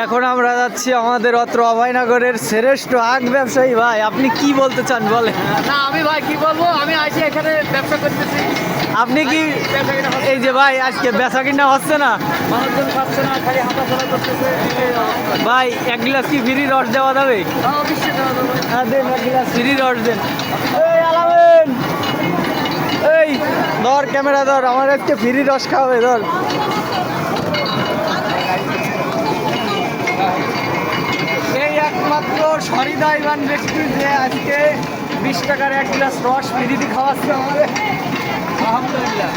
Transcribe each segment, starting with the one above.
এখন আমরা যাচ্ছি আমাদের অত্র অভয়নগরের শ্রেষ্ঠ আখ ব্যবসায়ী ভাই, আপনি কি বলতে চান বলেন? না আমি ভাই কি বলবো, আমি আসি এখানে ব্যবসা করতেছি। আপনি কি এই যে ভাই আজকে বেচা কিনা হচ্ছে না? মানুষজন পাচ্ছে না, খালি হাঁটাচলা করতেছে। ভাই এক গ্লাস কি ফ্রি রস দেওয়া যাবে? অবশ্যই দেওয়া যাবে। হ্যাঁ দেন, এক গ্লাস ফ্রি রস দেন। এই আলামিন, এই ধর ক্যামেরা ধর, আমার আজকে ফ্রি রস খাওয়াবে, ধর। এই একমাত্র সরিদা ইভান ব্যক্তি যে আজকে 20 টাকার এক গ্লাস রস ফ্রিতে খাওয়াচ্ছে আমাদের, আলহামদুলিল্লাহ।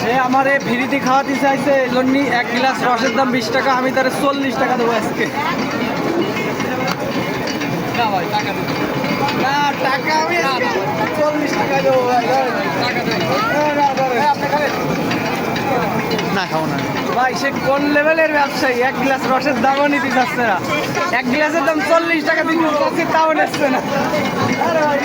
সে আমারে ফ্রিতে খাওয়াতে চাইছে, এই জন্যই এক গ্লাস রসের দাম 20 টাকা, আমি তার 40 টাকা দেবো আজকে। না ভাই টাকা দিতে না টাকা আমি 40 টাকা দেবো ভাই। টাকা দেবে। আপনি খাবেন? না খাবো না ভাই। সে কোন লেভেলের ব্যবসায়ী, এক গ্লাস রসের দামও নিতে চাচ্ছে না, এক গ্লাসের দাম 40 টাকা দিন তাও নিচ্ছে না। আরে ভাই